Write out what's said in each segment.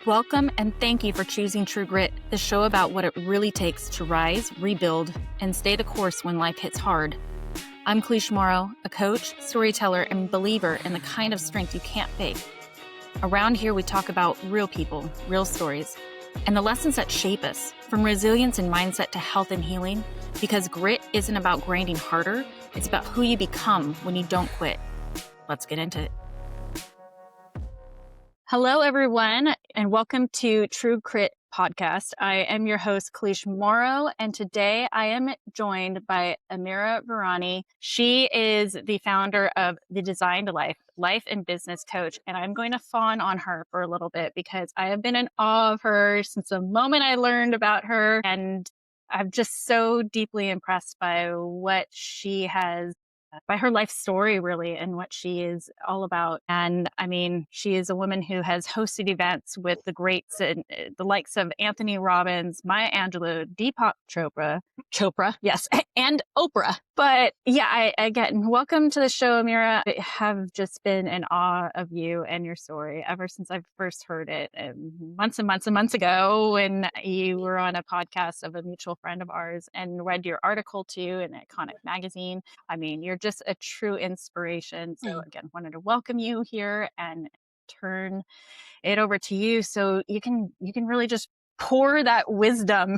Welcome and thank you for choosing True Grit, the show about what it really takes to rise, rebuild, and stay the course when life hits hard. I'm Kalish and Ameera, a coach, storyteller, and believer in the kind of strength you can't fake. Around here, we talk about real people, real stories, and the lessons that shape us, from resilience and mindset to health and healing, because grit isn't about grinding harder, it's about who you become when you don't quit. Let's get into it. Hello, everyone, and welcome to True Grit Podcast. I am your host, Kalish and Ameera, and today I am joined by Ameera Virani. She is the founder of the Designed Life and Business Coach, and I'm going to fawn on her for a little bit because I have been in awe of her since the moment I learned about her, and I'm just so deeply impressed by what she has by her life story, really, and what she is all about. And I mean, she is a woman who has hosted events with the greats and the likes of Tony Robbins, Maya Angelou, Deepak Chopra, yes, and Oprah. But yeah, again, welcome to the show, Amira. I have just been in awe of you and your story ever since I first heard it months and months and months ago when you were on a podcast of a mutual friend of ours and read your article too in Iconic Magazine. I mean, you're just a true inspiration. So again, wanted to welcome you here and turn it over to you so you can really just pour that wisdom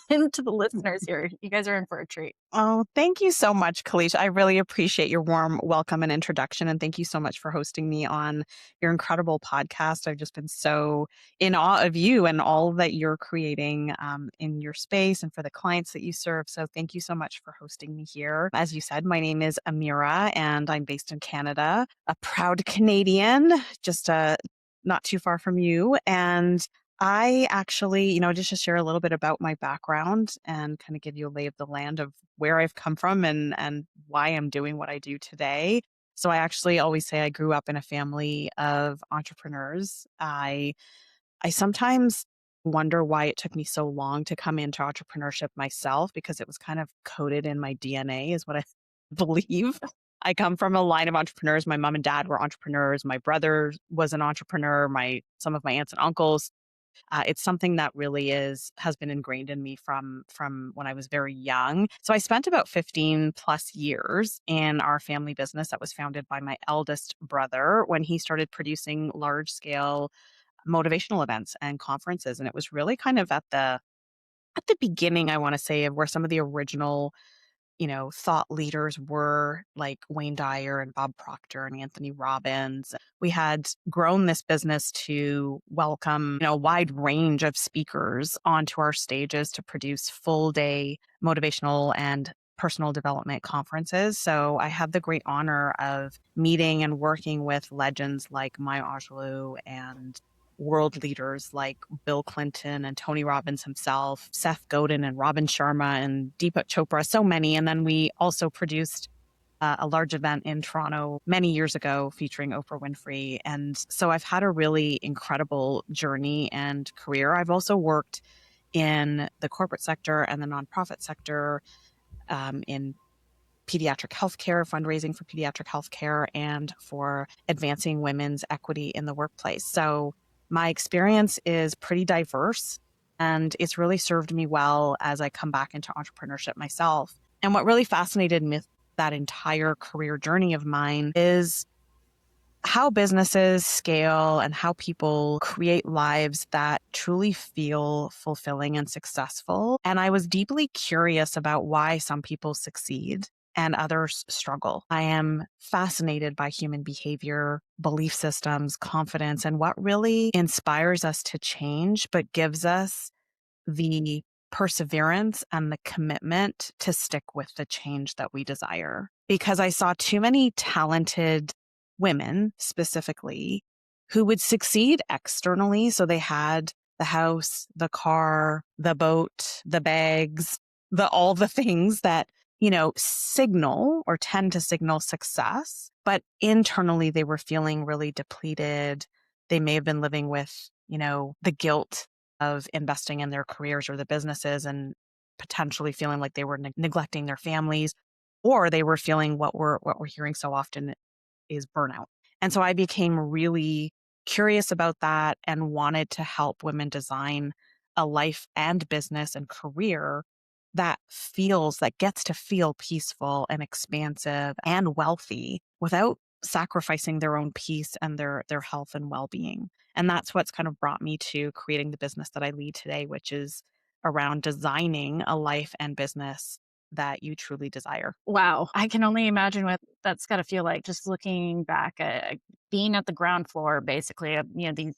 into the listeners here. You guys are in for a treat. Oh, thank you so much, Kalish. I really appreciate your warm welcome and introduction. And thank you so much for hosting me on your incredible podcast. I've just been so in awe of you and all that you're creating in your space and for the clients that you serve. So thank you so much for hosting me here. As you said, my name is Amira and I'm based in Canada, a proud Canadian, just not too far from you. And I actually, just to share a little bit about my background and kind of give you a lay of the land of where I've come from and why I'm doing what I do today. So I actually always say I grew up in a family of entrepreneurs. I sometimes wonder why it took me so long to come into entrepreneurship myself because it was kind of coded in my DNA is what I believe. I come from a line of entrepreneurs. My mom and dad were entrepreneurs. My brother was an entrepreneur. Some of my aunts and uncles. It's something that really has been ingrained in me from when I was very young. So I spent about 15 plus years in our family business that was founded by my eldest brother when he started producing large scale motivational events and conferences. And it was really kind of at the beginning, I want to say, of where some of the original thought leaders were like Wayne Dyer and Bob Proctor and Tony Robbins. We had grown this business to welcome, a wide range of speakers onto our stages to produce full day motivational and personal development conferences. So I had the great honor of meeting and working with legends like Maya Angelou and world leaders like Bill Clinton and Tony Robbins himself, Seth Godin and Robin Sharma and Deepak Chopra, so many. And then we also produced a large event in Toronto many years ago featuring Oprah Winfrey. And so I've had a really incredible journey and career. I've also worked in the corporate sector and the nonprofit sector in pediatric healthcare, fundraising for pediatric healthcare, and for advancing women's equity in the workplace. So my experience is pretty diverse and it's really served me well as I come back into entrepreneurship myself. And what really fascinated me with that entire career journey of mine is how businesses scale and how people create lives that truly feel fulfilling and successful. And I was deeply curious about why some people succeed and others struggle. I am fascinated by human behavior, belief systems, confidence, and what really inspires us to change, but gives us the perseverance and the commitment to stick with the change that we desire. Because I saw too many talented women specifically who would succeed externally. So they had the house, the car, the boat, the bags, all the things that signal or tend to signal success, but internally they were feeling really depleted. They may have been living with, the guilt of investing in their careers or the businesses and potentially feeling like they were neglecting their families, or they were feeling what we're hearing so often is burnout. And so I became really curious about that and wanted to help women design a life and business and career that gets to feel peaceful and expansive and wealthy without sacrificing their own peace and their health and well-being. And that's what's kind of brought me to creating the business that I lead today, which is around designing a life and business that you truly desire. Wow. I can only imagine what that's got to feel like just looking back at being at the ground floor, basically, of,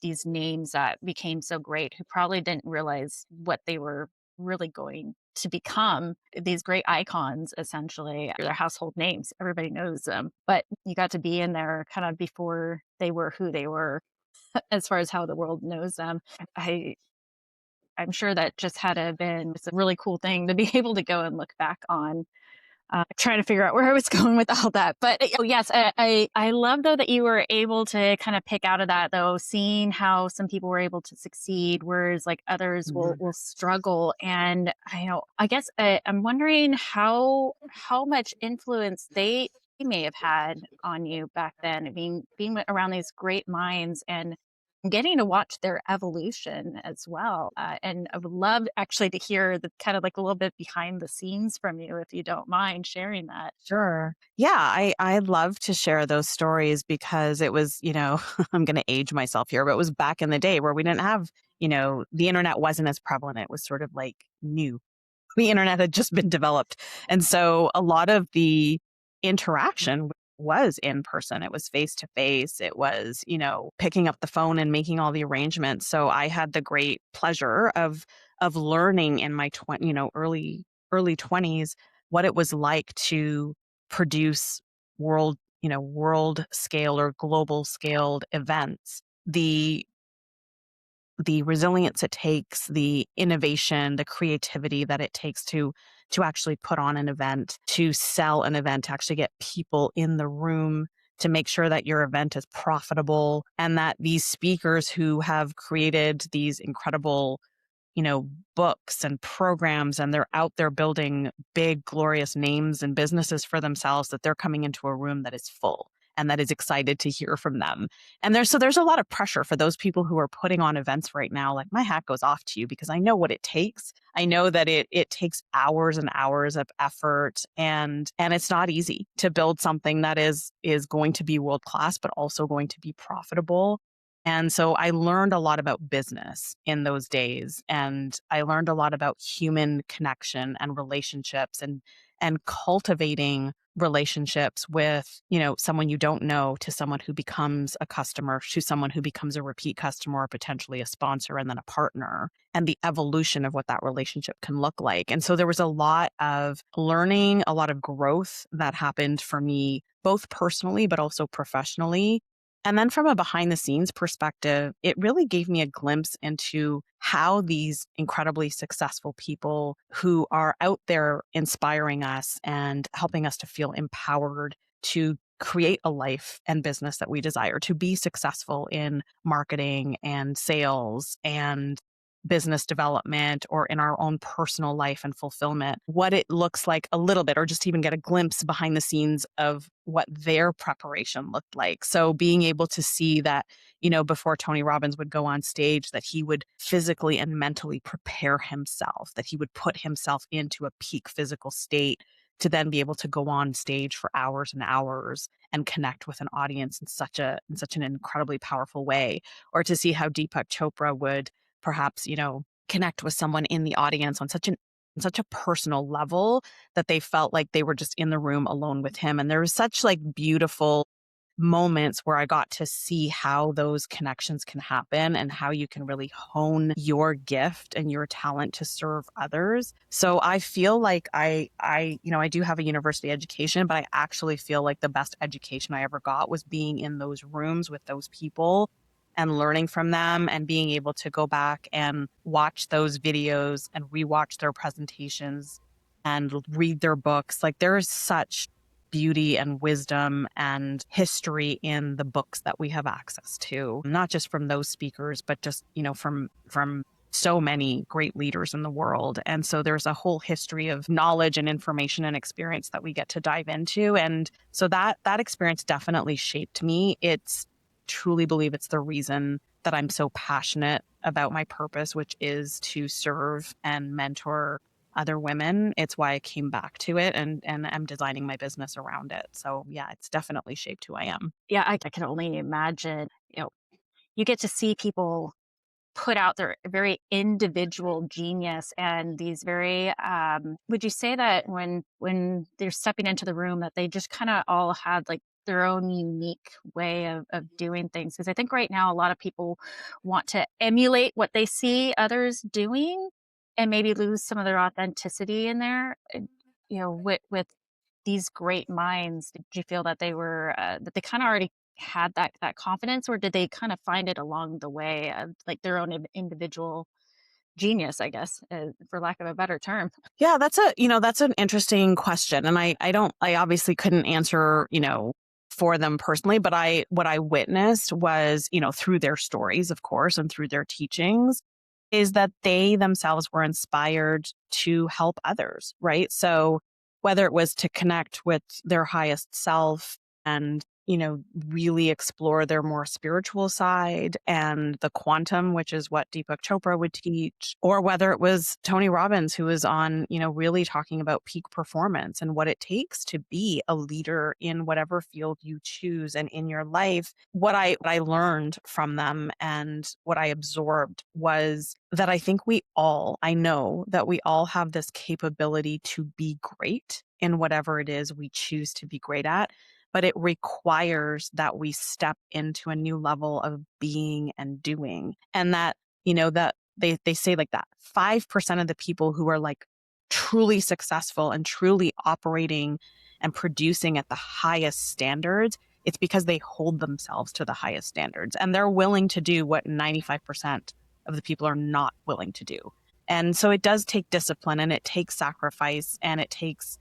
these names that became so great who probably didn't realize what they were really going to become, these great icons, essentially. They're household names. Everybody knows them, but you got to be in there kind of before they were who they were as far as how the world knows them. I, I'm sure that just had to have been just a really cool thing to be able to go and look back on, trying to figure out where I was going with all that. But oh, yes, I love though that you were able to kind of pick out of that though, seeing how some people were able to succeed, whereas like others Mhm. will struggle. And I guess I'm wondering how much influence they may have had on you back then. I mean, being around these great minds and getting to watch their evolution as well. And I would love actually to hear the kind of like a little bit behind the scenes from you, if you don't mind sharing that. Sure. Yeah, I love to share those stories because it was, I'm going to age myself here, but it was back in the day where we didn't have, the internet wasn't as prevalent. It was sort of like new. The internet had just been developed. And so a lot of the interaction was in person. It was face to face. It was, picking up the phone and making all the arrangements. So I had the great pleasure of learning in my early 20s what it was like to produce world scale or global scaled events. The resilience it takes, the innovation, the creativity that it takes to actually put on an event, to sell an event, to actually get people in the room, to make sure that your event is profitable, and that these speakers who have created these incredible books and programs, and they're out there building big, glorious names and businesses for themselves, that they're coming into a room that is full and that is excited to hear from them. And there's a lot of pressure for those people who are putting on events right now. Like my hat goes off to you because I know what it takes. I know that it takes hours and hours of effort, and it's not easy to build something that is going to be world class, but also going to be profitable. And so I learned a lot about business in those days. And I learned a lot about human connection and relationships, and cultivating relationships with, someone you don't know, to someone who becomes a customer, to someone who becomes a repeat customer, or potentially a sponsor and then a partner, and the evolution of what that relationship can look like. And so there was a lot of learning, a lot of growth that happened for me, both personally, but also professionally. And then from a behind the scenes perspective, it really gave me a glimpse into how these incredibly successful people who are out there inspiring us and helping us to feel empowered to create a life and business that we desire, to be successful in marketing and sales and business development, or in our own personal life and fulfillment, what it looks like a little bit, or just even get a glimpse behind the scenes of what their preparation looked like. So being able to see that, before Tony Robbins would go on stage, that he would physically and mentally prepare himself, that he would put himself into a peak physical state to then be able to go on stage for hours and hours and connect with an audience in such an incredibly powerful way. Or to see how Deepak Chopra would perhaps, connect with someone in the audience on such a personal level that they felt like they were just in the room alone with him. And there was such like beautiful moments where I got to see how those connections can happen and how you can really hone your gift and your talent to serve others. So I feel like I do have a university education, but I actually feel like the best education I ever got was being in those rooms with those people and learning from them, and being able to go back and watch those videos and rewatch their presentations and read their books. Like there is such beauty and wisdom and history in the books that we have access to, not just from those speakers, but just, from so many great leaders in the world. And so there's a whole history of knowledge and information and experience that we get to dive into. And so that experience definitely shaped me. truly believe it's the reason that I'm so passionate about my purpose, which is to serve and mentor other women. It's why I came back to it, and I'm designing my business around it. So yeah, it's definitely shaped who I am. Yeah, I can only imagine, you get to see people put out their very individual genius and these very would you say that when they're stepping into the room that they just kind of all had like their own unique way of doing things? Because I think right now a lot of people want to emulate what they see others doing and maybe lose some of their authenticity in there. With these great minds, did you feel that they were that they kind of already had that confidence, or did they kind of find it along the way of like their own individual genius, I guess, for lack of a better term? Yeah, that's an interesting question. And I obviously couldn't answer, for them personally, but what I witnessed was, through their stories, of course, and through their teachings, is that they themselves were inspired to help others, right? So whether it was to connect with their highest self and, really explore their more spiritual side and the quantum, which is what Deepak Chopra would teach, or whether it was Tony Robbins, who was on, really talking about peak performance and what it takes to be a leader in whatever field you choose and in your life. What I learned from them and what I absorbed was that I know that we all have this capability to be great in whatever it is we choose to be great at, but it requires that we step into a new level of being and doing. And that they say like that 5% of the people who are like truly successful and truly operating and producing at the highest standards, it's because they hold themselves to the highest standards and they're willing to do what 95% of the people are not willing to do. And so it does take discipline and it takes sacrifice and it takes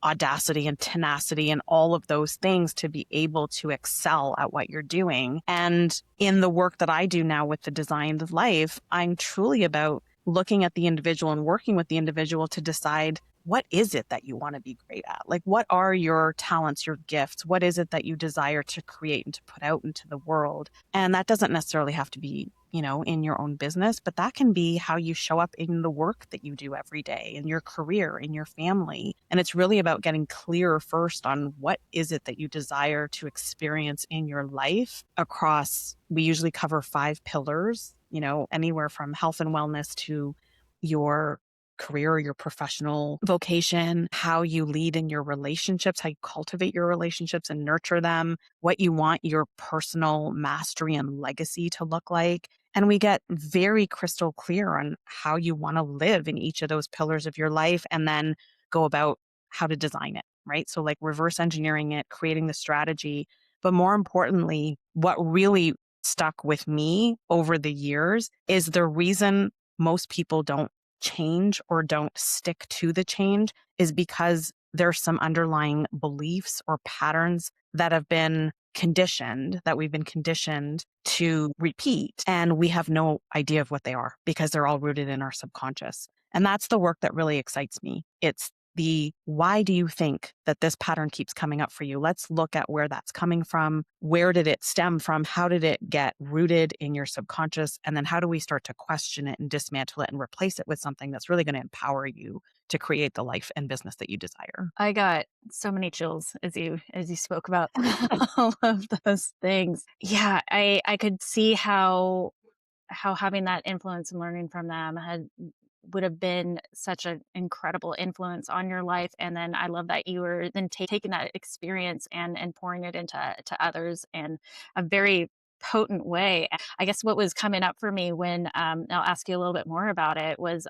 audacity and tenacity and all of those things to be able to excel at what you're doing. And in the work that I do now with the designed life, I'm truly about looking at the individual and working with the individual to decide, what is it that you want to be great at? Like, what are your talents, your gifts? What is it that you desire to create and to put out into the world? And that doesn't necessarily have to be, in your own business, but that can be how you show up in the work that you do every day, in your career, in your family. And it's really about getting clear first on what is it that you desire to experience in your life across, we usually cover 5 pillars, anywhere from health and wellness to your career, your professional vocation, how you lead in your relationships, how you cultivate your relationships and nurture them, what you want your personal mastery and legacy to look like. And we get very crystal clear on how you want to live in each of those pillars of your life and then go about how to design it, right? So like reverse engineering it, creating the strategy. But more importantly, what really stuck with me over the years is the reason most people don't change or don't stick to the change is because there's some underlying beliefs or patterns that have been that we've been conditioned to repeat. And we have no idea of what they are because they're all rooted in our subconscious. And that's the work that really excites me. It's the why do you think that this pattern keeps coming up for you? Let's look at where that's coming from. Where did it stem from? How did it get rooted in your subconscious? And then how do we start to question it and dismantle it and replace it with something that's really going to empower you to create the life and business that you desire? I got so many chills as you spoke about all of those things. Yeah, I could see how having that influence and learning from them would have been such an incredible influence on your life. And then I love that you were then taking that experience and pouring it into to others in a very potent way. I guess what was coming up for me when I'll ask you a little bit more about it was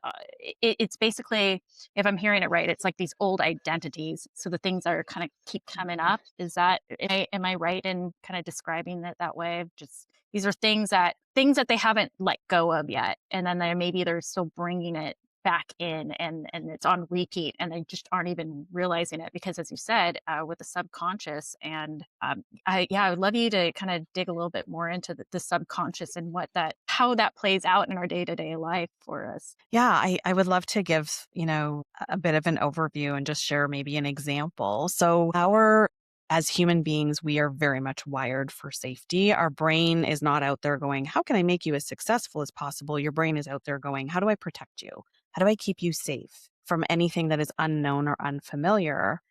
it's basically, if I'm hearing it right, it's like these old identities. So the things that are kind of keep coming up. Is that am I right in kind of describing it that way? Just these are things that they haven't let go of yet, and then they're still bringing it back in, and it's on repeat, and they just aren't even realizing it because, as you said, with the subconscious. And I would love you to kind of dig a little bit more into the subconscious and how that plays out in our day to day life for us. Yeah, I would love to give, a bit of an overview and just share maybe an example. So our as human beings, we are very much wired for safety. Our brain is not out there going, how can I make you as successful as possible? Your brain is out there going, how do I protect you? How do I keep you safe from anything that is unknown or unfamiliar?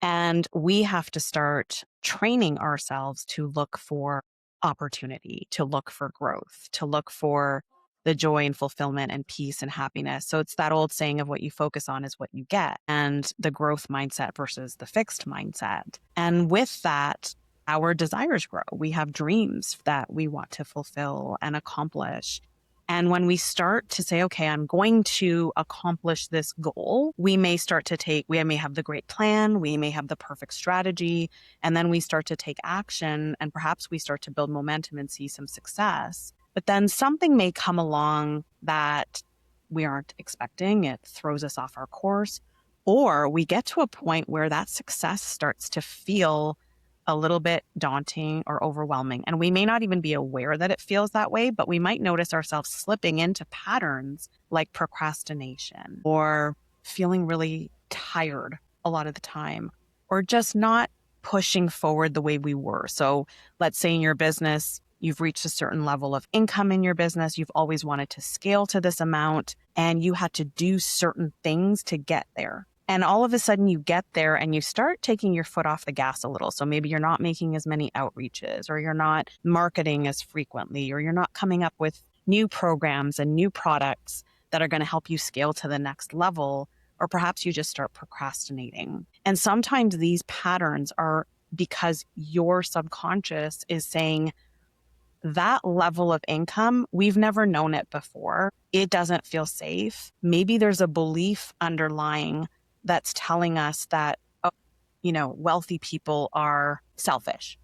And we have to start training ourselves to look for opportunity, to look for growth, to look for the joy and fulfillment and peace and happiness. So it's that old saying of what you focus on is what you get, and the growth mindset versus the fixed mindset. And with that, our desires grow. We have dreams that we want to fulfill and accomplish. And when we start to say, okay, I'm going to accomplish this goal, we may have the great plan, we may have the perfect strategy, and then we start to take action, and perhaps we start to build momentum and see some success. But then something may come along that we aren't expecting. It throws us off our course, or we get to a point where that success starts to feel a little bit daunting or overwhelming. And we may not even be aware that it feels that way, but we might notice ourselves slipping into patterns like procrastination or feeling really tired a lot of the time, or just not pushing forward the way we were. So let's say in your business, you've reached a certain level of income in your business. You've always wanted to scale to this amount, and you had to do certain things to get there. And all of a sudden you get there and you start taking your foot off the gas a little. So maybe you're not making as many outreaches, or you're not marketing as frequently, or you're not coming up with new programs and new products that are going to help you scale to the next level. Or perhaps you just start procrastinating. And sometimes these patterns are because your subconscious is saying, that level of income, we've never known it before. It doesn't feel safe. Maybe there's a belief underlying that's telling us that, wealthy people are selfish,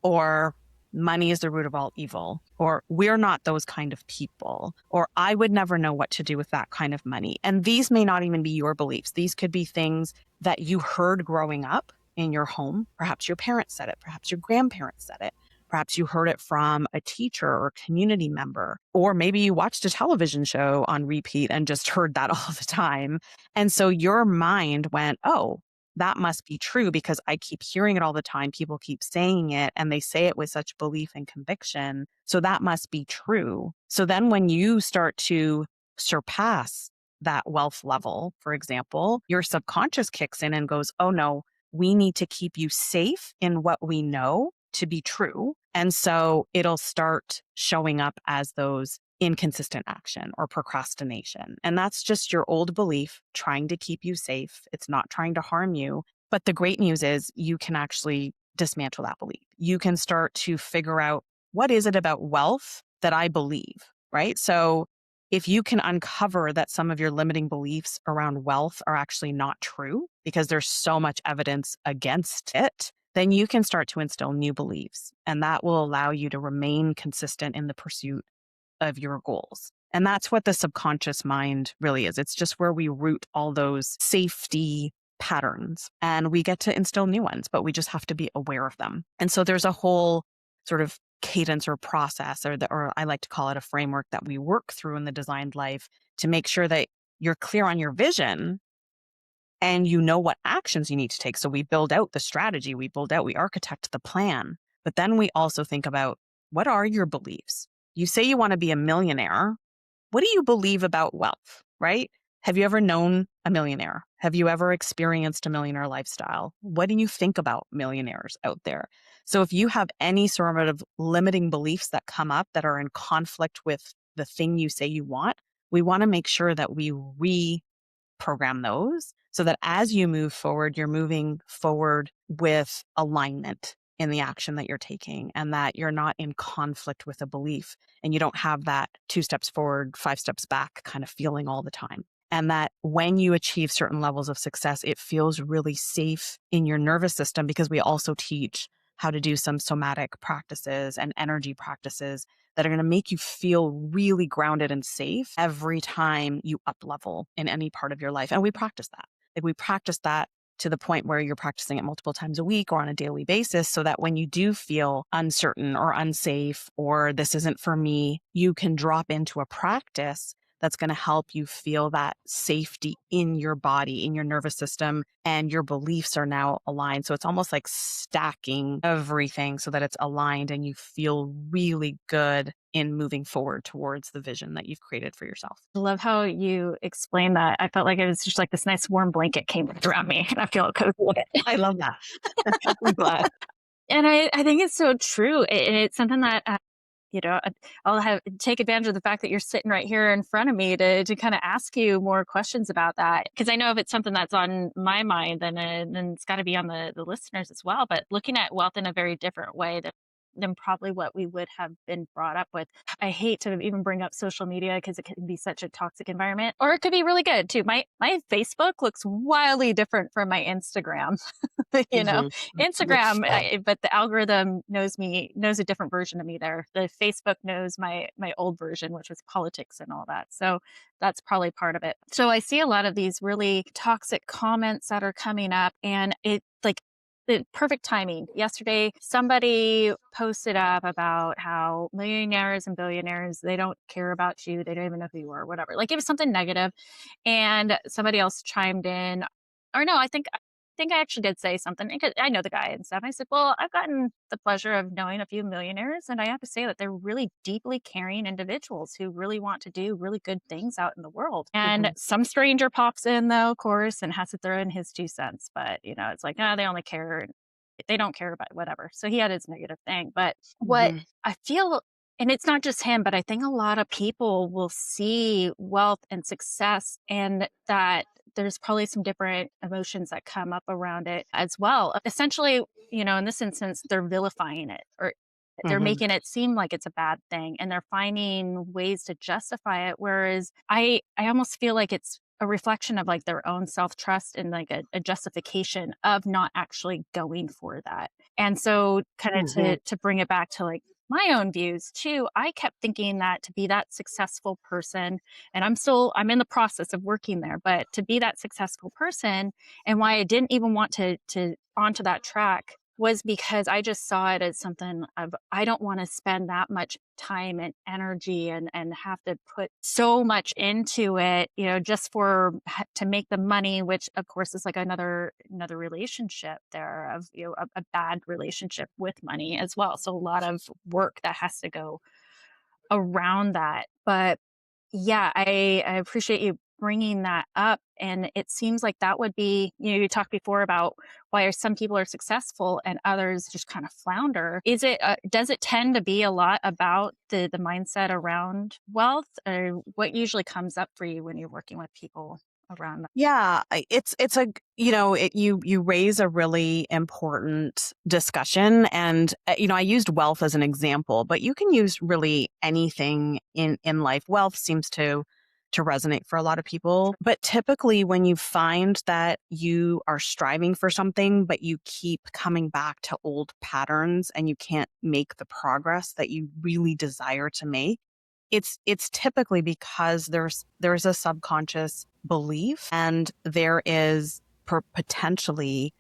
or money is the root of all evil, or we're not those kind of people, or I would never know what to do with that kind of money. And these may not even be your beliefs. These could be things that you heard growing up in your home. Perhaps your parents said it. Perhaps your grandparents said it. Perhaps you heard it from a teacher or community member, or maybe you watched a television show on repeat and just heard that all the time. And so your mind went, oh, that must be true because I keep hearing it all the time. People keep saying it, and they say it with such belief and conviction. So that must be true. So then when you start to surpass that wealth level, for example, your subconscious kicks in and goes, oh no, we need to keep you safe in what we know to be true. And so it'll start showing up as those inconsistent action or procrastination. And that's just your old belief trying to keep you safe. It's not trying to harm you. But the great news is you can actually dismantle that belief. You can start to figure out, what is it about wealth that I believe, right? So if you can uncover that some of your limiting beliefs around wealth are actually not true because there's so much evidence against it, then you can start to instill new beliefs, and that will allow you to remain consistent in the pursuit of your goals. And that's what the subconscious mind really is. It's just where we root all those safety patterns, and we get to instill new ones, but we just have to be aware of them. And so there's a whole sort of cadence or process, or I like to call it a framework, that we work through in the designed life to make sure that you're clear on your vision and you know what actions you need to take. So we build out the strategy, we architect the plan, but then we also think about, what are your beliefs? You say you want to be a millionaire. What do you believe about wealth, right? Have you ever known a millionaire? Have you ever experienced a millionaire lifestyle? What do you think about millionaires out there? So if you have any sort of limiting beliefs that come up that are in conflict with the thing you say you want, we want to make sure that we reprogram those so that as you move forward, you're moving forward with alignment in the action that you're taking, and that you're not in conflict with a belief, and you don't have that 2 steps forward, 5 steps back kind of feeling all the time. And that when you achieve certain levels of success, it feels really safe in your nervous system, because we also teach how to do some somatic practices and energy practices that are going to make you feel really grounded and safe every time you up level in any part of your life. And we practice that. Like, we practice that to the point where you're practicing it multiple times a week or on a daily basis, so that when you do feel uncertain or unsafe or this isn't for me, you can drop into a practice that's going to help you feel that safety in your body, in your nervous system, and your beliefs are now aligned. So it's almost like stacking everything so that it's aligned and you feel really good in moving forward towards the vision that you've created for yourself. I love how you explained that. I felt like it was just like this nice warm blanket came around me and I feel cozy with it. I love that. I'm glad. And I think it's so true. And it's something that, I'll have take advantage of the fact that you're sitting right here in front of me to kind of ask you more questions about that. Because I know if it's something that's on my mind, then it's got to be on the listeners as well. But looking at wealth in a very different way than probably what we would have been brought up with. I hate to even bring up social media because it can be such a toxic environment, or it could be really good too. My Facebook looks wildly different from my Instagram. Instagram, but the algorithm knows a different version of me there. The Facebook knows my old version, which was politics and all that. So that's probably part of it. So I see a lot of these really toxic comments that are coming up, and it like the perfect timing. Yesterday, somebody posted up about how millionaires and billionaires, they don't care about you. They don't even know who you are, whatever. Like it was something negative. And somebody else chimed in, or no, I think I actually did say something because I know the guy and stuff. I said, well, I've gotten the pleasure of knowing a few millionaires, and I have to say that they're really deeply caring individuals who really want to do really good things out in the world. And some stranger pops in, though, of course, and has to throw in his 2 cents. But, it's like, no, they only care. They don't care about whatever. So he had his negative thing. But what I feel, and it's not just him, but I think a lot of people will see wealth and success, and that there's probably some different emotions that come up around it as well. Essentially, in this instance, they're vilifying it, or they're making it seem like it's a bad thing, and they're finding ways to justify it. Whereas I almost feel like it's a reflection of like their own self-trust and like a justification of not actually going for that. And so kind of to bring it back to like my own views too, I kept thinking that to be that successful person, and I'm in the process of working there, but to be that successful person, and why I didn't even want to onto that track was because I just saw it as something of, I don't want to spend that much time and energy and have to put so much into it, just to make the money, which of course is like another relationship there of, a bad relationship with money as well. So a lot of work that has to go around that. But yeah, I appreciate you bringing that up. And it seems like that would be, you talked before about why some people are successful and others just kind of flounder. Does it tend to be a lot about the mindset around wealth, or what usually comes up for you when you're working with people around that? Yeah, it's a you raise a really important discussion, and I used wealth as an example, but you can use really anything in life. Wealth seems to resonate for a lot of people, but typically when you find that you are striving for something but you keep coming back to old patterns and you can't make the progress that you really desire to make, it's typically because there's a subconscious belief, and there is potentially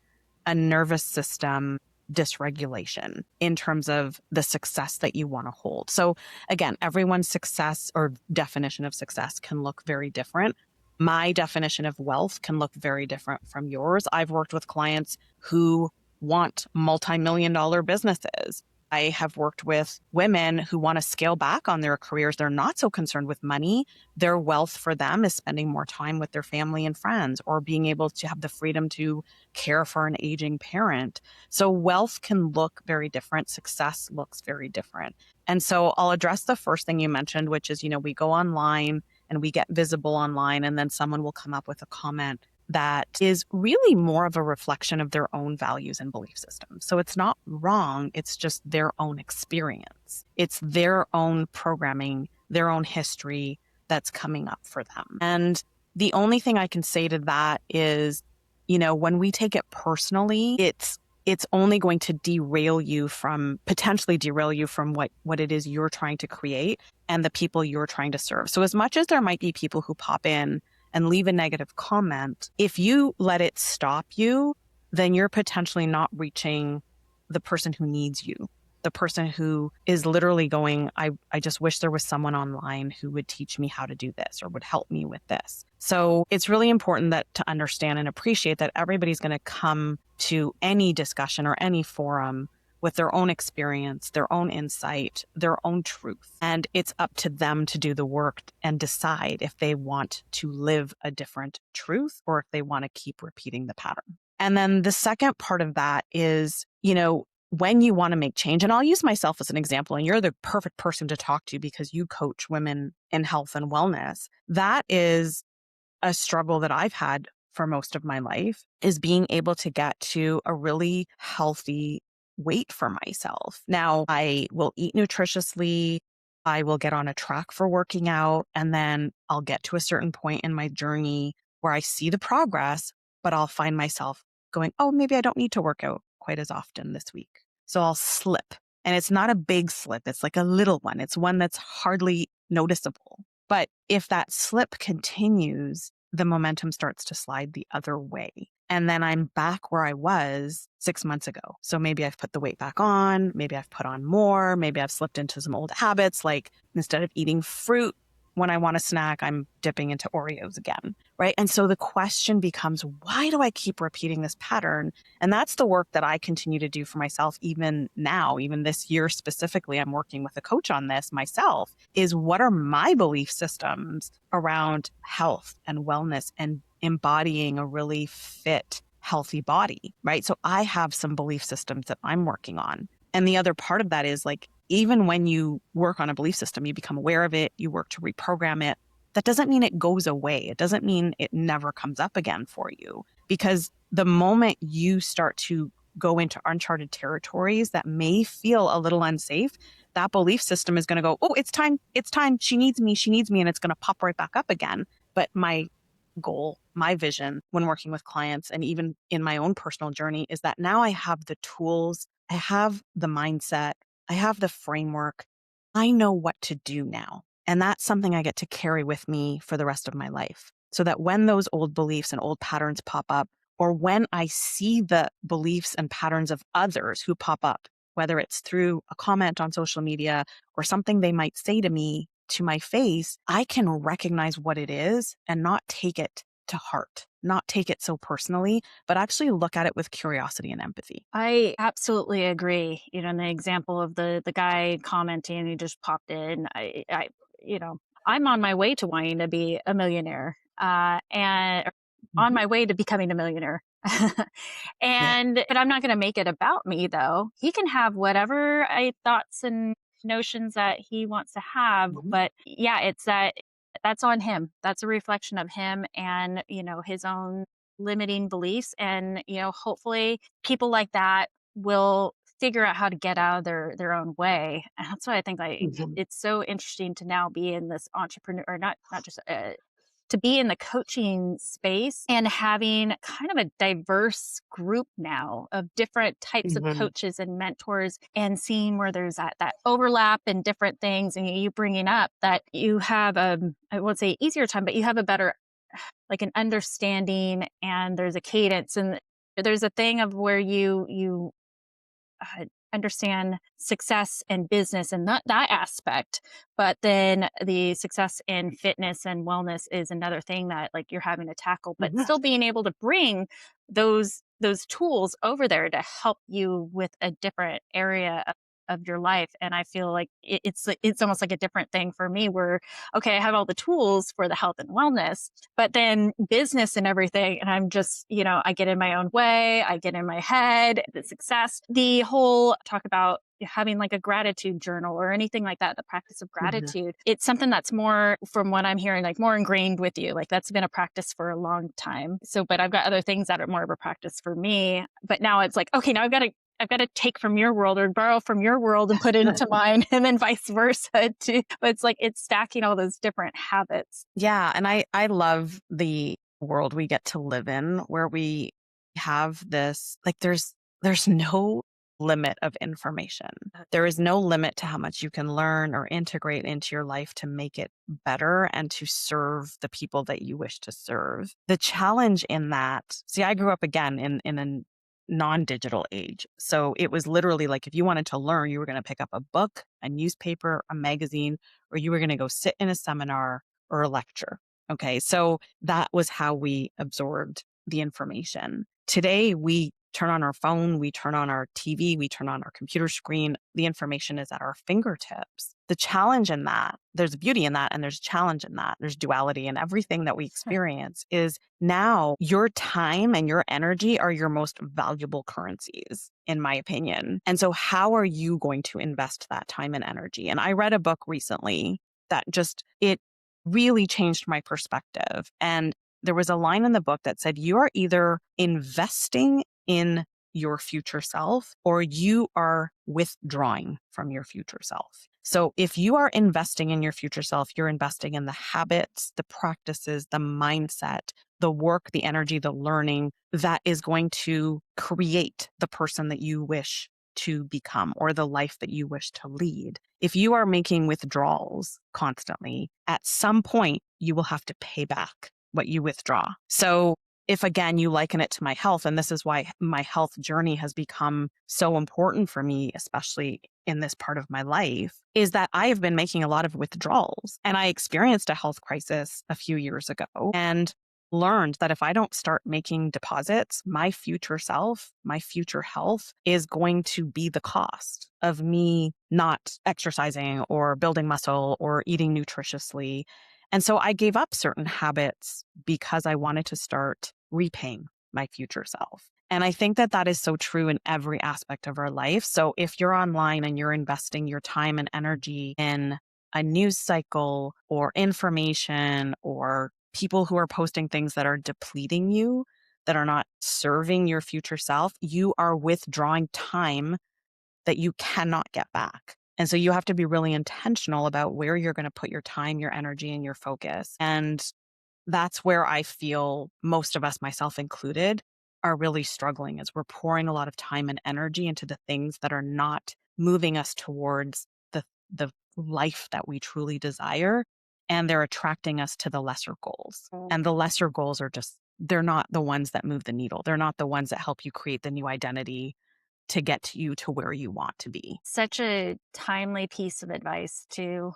a nervous system dysregulation in terms of the success that you want to hold. So again, everyone's success or definition of success can look very different. My definition of wealth can look very different from yours. I've worked with clients who want multi-million dollar businesses. I have worked with women who want to scale back on their careers. They're not so concerned with money. Their wealth for them is spending more time with their family and friends, or being able to have the freedom to care for an aging parent. So wealth can look very different. Success looks very different. And so I'll address the first thing you mentioned, which is, we go online and we get visible online, and then someone will come up with a comment that is really more of a reflection of their own values and belief systems. So it's not wrong. It's just their own experience. It's their own programming, their own history that's coming up for them. And the only thing I can say to that is, when we take it personally, it's only going to potentially derail you from what it is you're trying to create and the people you're trying to serve. So as much as there might be people who pop in and leave a negative comment, if you let it stop you, then you're potentially not reaching the person who needs you, the person who is literally going, I just wish there was someone online who would teach me how to do this or would help me with this. So it's really important that to understand and appreciate that everybody's going to come to any discussion or any forum with their own experience, their own insight, their own truth. And it's up to them to do the work and decide if they want to live a different truth or if they want to keep repeating the pattern. And then the second part of that is, when you want to make change, and I'll use myself as an example, and you're the perfect person to talk to because you coach women in health and wellness. That is a struggle that I've had for most of my life, is being able to get to a really healthy weight for myself. Now, I will eat nutritiously. I will get on a track for working out, and then I'll get to a certain point in my journey where I see the progress, but I'll find myself going, oh, maybe I don't need to work out quite as often this week. So I'll slip. And it's not a big slip. It's like a little one. It's one that's hardly noticeable. But if that slip continues, the momentum starts to slide the other way. And then I'm back where I was 6 months ago. So maybe I've put the weight back on. Maybe I've put on more. Maybe I've slipped into some old habits. Like instead of eating fruit when I want a snack, I'm dipping into Oreos again, right? And so the question becomes, why do I keep repeating this pattern? And that's the work that I continue to do for myself even now, even this year specifically. I'm working with a coach on this myself, is what are my belief systems around health and wellness and embodying a really fit, healthy body, right? So I have some belief systems that I'm working on. And the other part of that is like, even when you work on a belief system, you become aware of it, you work to reprogram it. That doesn't mean it goes away. It doesn't mean it never comes up again for you, because the moment you start to go into uncharted territories that may feel a little unsafe, that belief system is going to go, oh, it's time. She needs me. And it's going to pop right back up again. But my goal, my vision when working with clients and even in my own personal journey is that now I have the tools, I have the mindset, I have the framework. I know what to do now. And that's something I get to carry with me for the rest of my life. So that when those old beliefs and old patterns pop up, or when I see the beliefs and patterns of others who pop up, whether it's through a comment on social media or something they might say to me to my face, I can recognize what it is and not take it to heart, not take it so personally, but actually look at it with curiosity and empathy. I absolutely agree. In the example of the guy commenting, he just popped in. I'm on my way to wanting to be a millionaire, and on Mhm. my way to becoming a millionaire. Yeah. But I'm not going to make it about me, though. He can have whatever thoughts and notions that he wants to have, Mhm. but yeah, that's on him. That's a reflection of him and his own limiting beliefs, and hopefully people like that will figure out how to get out of their own way. And that's why I think Mhm. it's so interesting to now be in this entrepreneur, or not just to be in the coaching space and having kind of a diverse group now of different types of Mhm. coaches and mentors, and seeing where there's that overlap in different things, and you bringing up that you have I won't say easier time, but you have a better, like, an understanding, and there's a cadence, and there's a thing of where you understand success and business and that aspect, but then the success in fitness and wellness is another thing that, like, you're having to tackle, but Mhm. still being able to bring those tools over there to help you with a different area of your life. And I feel like it's almost like a different thing for me, where okay, I have all the tools for the health and wellness, but then business and everything, and I'm just, I get in my own way, I get in my head, the success, the whole talk about having like a gratitude journal or anything like that, the practice of Mhm. gratitude. It's something that's more, from what I'm hearing, like more ingrained with you. Like that's been a practice for a long time. So, but I've got other things that are more of a practice for me. But now it's like, okay, now I've got to take from your world or borrow from your world and put it into mine, and then vice versa too. But it's like it's stacking all those different habits. Yeah. And I love the world we get to live in where we have this, like there's no limit of information. There is no limit to how much you can learn or integrate into your life to make it better and to serve the people that you wish to serve. The challenge in that, see, I grew up again in an non-digital age. So it was literally like if you wanted to learn, you were going to pick up a book, a newspaper, a magazine, or you were going to go sit in a seminar or a lecture. Okay. So that was how we absorbed the information. Today, we turn on our phone, we turn on our TV, we turn on our computer screen. The information is at our fingertips. The challenge in that, there's beauty in that, and there's challenge in that. There's duality in everything that we experience is now your time and your energy are your most valuable currencies, in my opinion. And so how are you going to invest that time and energy? And I read a book recently that it really changed my perspective. And there was a line in the book that said, you are either investing in your future self or you are withdrawing from your future self. So if you are investing in your future self, you're investing in the habits, the practices, the mindset, the work, the energy, the learning that is going to create the person that you wish to become or the life that you wish to lead. If you are making withdrawals constantly, at some point you will have to pay back what you withdraw. So if again, you liken it to my health, and this is why my health journey has become so important for me, especially in this part of my life, is that I have been making a lot of withdrawals. And I experienced a health crisis a few years ago and learned that if I don't start making deposits, my future self, my future health is going to be the cost of me not exercising or building muscle or eating nutritiously. And so I gave up certain habits because I wanted to start repaying my future self. And I think that that is so true in every aspect of our life. So if you're online and you're investing your time and energy in a news cycle or information or people who are posting things that are depleting you, that are not serving your future self, you are withdrawing time that you cannot get back. And so you have to be really intentional about where you're going to put your time, your energy, and your focus. And that's where I feel most of us, myself included, are really struggling is we're pouring a lot of time and energy into the things that are not moving us towards the life that we truly desire. And they're attracting us to the lesser goals. And the lesser goals are they're not the ones that move the needle. They're not the ones that help you create the new identity to get you to where you want to be. Such a timely piece of advice too.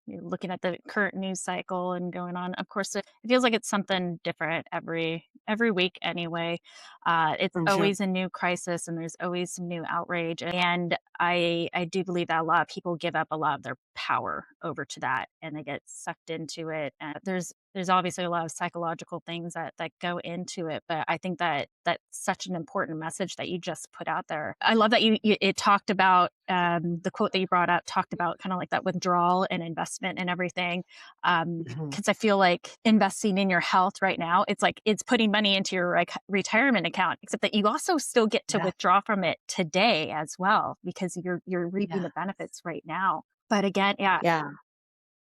Looking at the current news cycle and going on, of course, it feels like it's something different every week anyway. It's For sure. always a new crisis, and there's always some new outrage. And I do believe that a lot of people give up a lot of their power over to that, and they get sucked into it. And there's obviously a lot of psychological things that go into it, but I think that that's such an important message that you just put out there. I love that it talked about the quote that you brought up talked about kind of like that withdrawal and investment and everything. Because I feel like investing in your health right now, it's like it's putting money into your retirement account, except that you also still get to withdraw from it today as well, because you're reaping the benefits right now. But again, Yeah.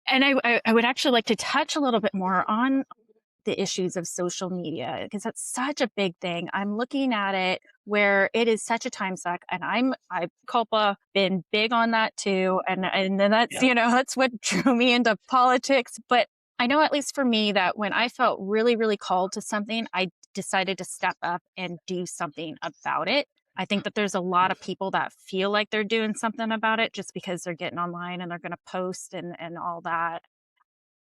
and I would actually like to touch a little bit more on the issues of social media, because that's such a big thing. I'm looking at it where it is such a time suck, and I've culpa been big on that too. And then that's, that's what drew me into politics. But I know, at least for me, that when I felt really, really called to something, I decided to step up and do something about it. I think that there's a lot of people that feel like they're doing something about it just because they're getting online and they're going to post and all that,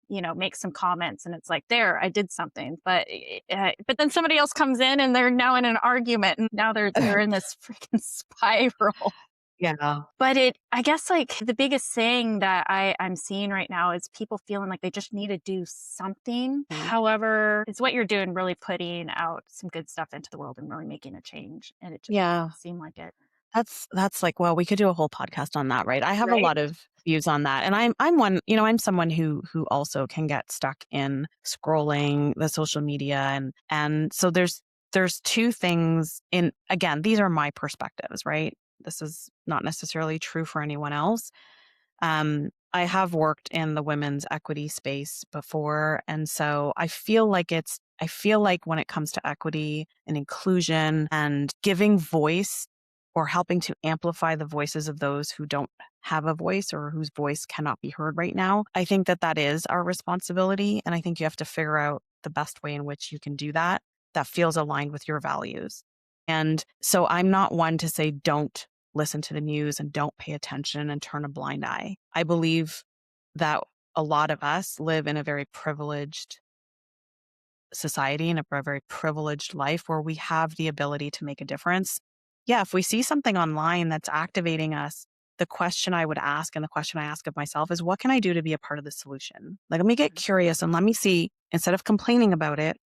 make some comments, and it's like, there, I did something. But then somebody else comes in and they're now in an argument, and now they're in this freaking spiral. Yeah. But I guess like the biggest thing that I'm seeing right now is people feeling like they just need to do something. However, is what you're doing really putting out some good stuff into the world and really making a change? And it just doesn't seem like it. That's like, well, we could do a whole podcast on that, right? I have a lot of views on that. And I'm one, I'm someone who also can get stuck in scrolling the social media. And so there's two things again, these are my perspectives, right? This is not necessarily true for anyone else. I have worked in the women's equity space before. And so I feel like when it comes to equity and inclusion and giving voice or helping to amplify the voices of those who don't have a voice or whose voice cannot be heard right now, I think that is our responsibility. And I think you have to figure out the best way in which you can do that feels aligned with your values. And so I'm not one to say, don't listen to the news and don't pay attention and turn a blind eye. I believe that a lot of us live in a very privileged society and a very privileged life where we have the ability to make a difference. Yeah, if we see something online that's activating us, the question I would ask and the question I ask of myself is, what can I do to be a part of the solution? Like, let me get curious and let me see, instead of complaining about it,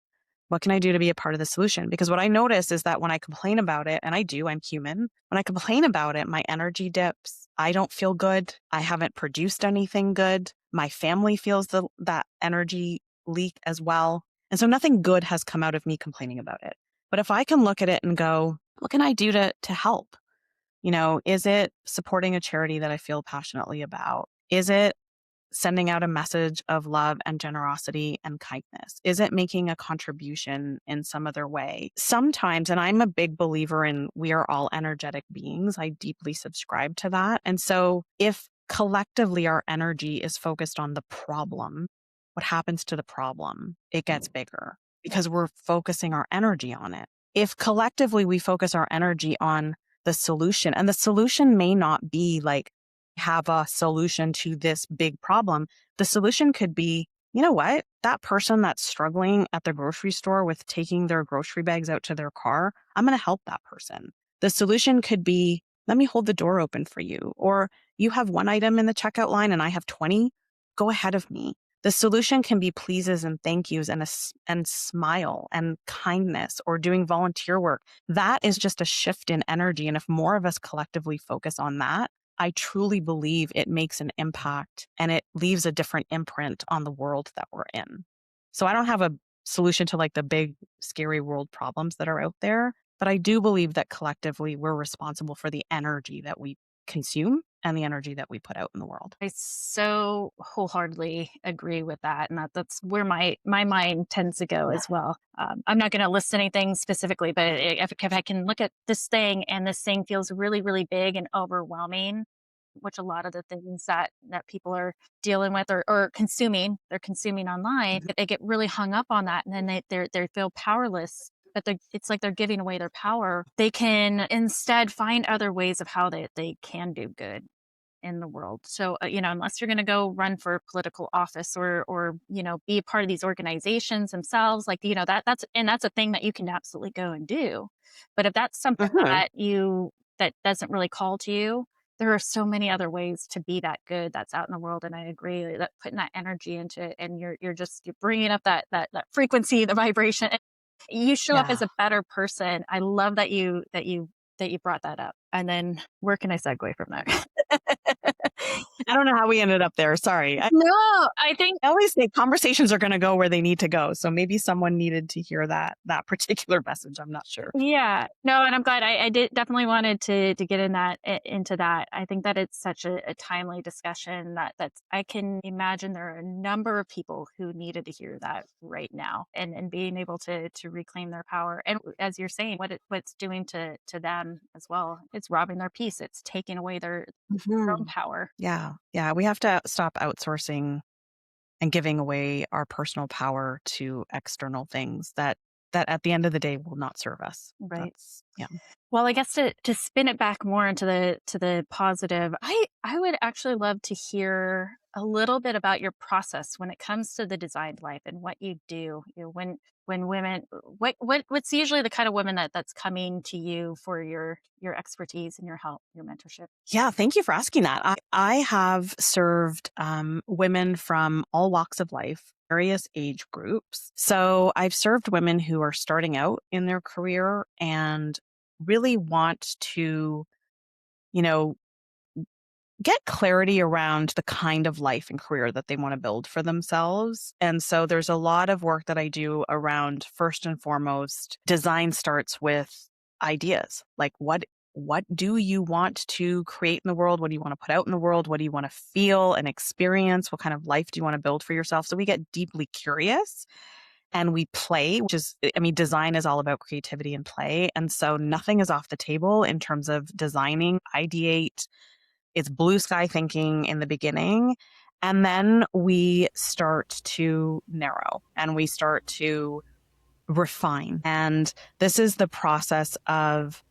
what can I do to be a part of the solution? Because what I notice is that when I complain about it, and I do, I'm human, when I complain about it, my energy dips. I don't feel good. I haven't produced anything good. My family feels that energy leak as well. And so nothing good has come out of me complaining about it. But if I can look at it and go, what can I do to help? Is it supporting a charity that I feel passionately about? Is it sending out a message of love and generosity and kindness? Is it making a contribution in some other way? Sometimes, and I'm a big believer in we are all energetic beings, I deeply subscribe to that. And so if collectively our energy is focused on the problem, what happens to the problem? It gets bigger because we're focusing our energy on it. If collectively we focus our energy on the solution, and the solution may not be like, have a solution to this big problem. The solution could be, you know what? That person that's struggling at the grocery store with taking their grocery bags out to their car, I'm going to help that person. The solution could be, let me hold the door open for you. Or you have one item in the checkout line and I have 20, go ahead of me. The solution can be pleases and thank yous and smile and kindness or doing volunteer work. That is just a shift in energy. And if more of us collectively focus on that, I truly believe it makes an impact and it leaves a different imprint on the world that we're in. So I don't have a solution to like the big, scary world problems that are out there, but I do believe that collectively we're responsible for the energy that we consume and the energy that we put out in the world. I so wholeheartedly agree with that, and that's where my mind tends to go as well. I'm not going to list anything specifically, but if I can look at this thing and this thing feels really, really big and overwhelming, which a lot of the things that people are dealing with or consuming, they're consuming online, they get really hung up on that, and then they feel powerless. But it's like they're giving away their power. They can instead find other ways of how they can do good in the world. So, unless you're going to go run for political office or, be a part of these organizations themselves, like, that's a thing that you can absolutely go and do. But if that's something Mhm. that doesn't really call to you, there are so many other ways to be that good that's out in the world. And I agree that putting that energy into it and you're bringing up that frequency, the vibration, you show up as Yeah. a better person. I love that you brought that up. And then where can I segue from there? I don't know how we ended up there. Sorry. No, I think I always say conversations are going to go where they need to go. So maybe someone needed to hear that particular message. I'm not sure. yeah. No, and I'm glad I did definitely wanted to get into that. I think that it's such a timely discussion that's I can imagine there are a number of people who needed to hear that right now and being able to reclaim their power. And as you're saying, what's doing to them as well. It's robbing their peace. It's taking away their own Mhm. power. Yeah. Yeah. We have to stop outsourcing and giving away our personal power to external things that at the end of the day will not serve us. Right. That's yeah. Well, I guess to spin it back more into the positive, I would actually love to hear a little bit about your process when it comes to the designed life and what you do. When women, what's usually the kind of women that's coming to you for your expertise and your help, your mentorship. Yeah, thank you for asking that. I have served women from all walks of life, various age groups. So I've served women who are starting out in their career and really want to, you know, get clarity around the kind of life and career that they want to build for themselves. And so there's a lot of work that I do around, first and foremost, design starts with ideas. Like what do you want to create in the world? What do you want to put out in the world? What do you want to feel and experience? What kind of life do you want to build for yourself? So we get deeply curious and we play, which is, I mean, design is all about creativity and play. And so nothing is off the table in terms of designing, ideate, it's blue sky thinking in the beginning. And then we start to narrow and we start to refine. And this is the process of,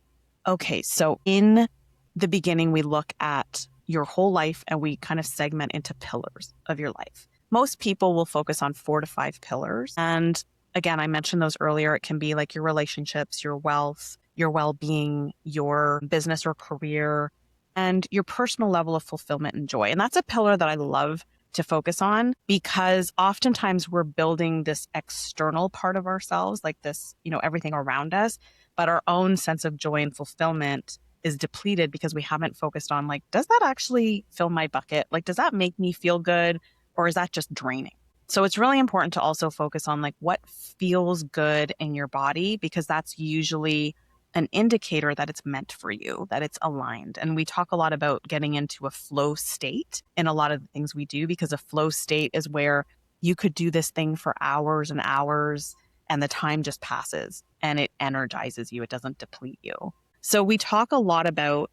okay, so in the beginning, we look at your whole life and we kind of segment into pillars of your life. Most people will focus on 4 to 5 pillars. And again, I mentioned those earlier. It can be like your relationships, your wealth, your well-being, your business or career, and your personal level of fulfillment and joy. And that's a pillar that I love to focus on, because oftentimes we're building this external part of ourselves, like this, everything around us, but our own sense of joy and fulfillment is depleted because we haven't focused on, like, does that actually fill my bucket? Like, does that make me feel good, or is that just draining? So it's really important to also focus on, like, what feels good in your body, because that's usually an indicator that it's meant for you, that it's aligned. And we talk a lot about getting into a flow state in a lot of the things we do, because a flow state is where you could do this thing for hours and hours and the time just passes and it energizes you. It doesn't deplete you. So we talk a lot about,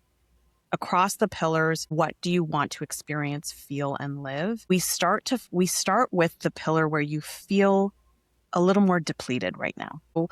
across the pillars, what do you want to experience, feel, and live? We start with the pillar where you feel a little more depleted right now.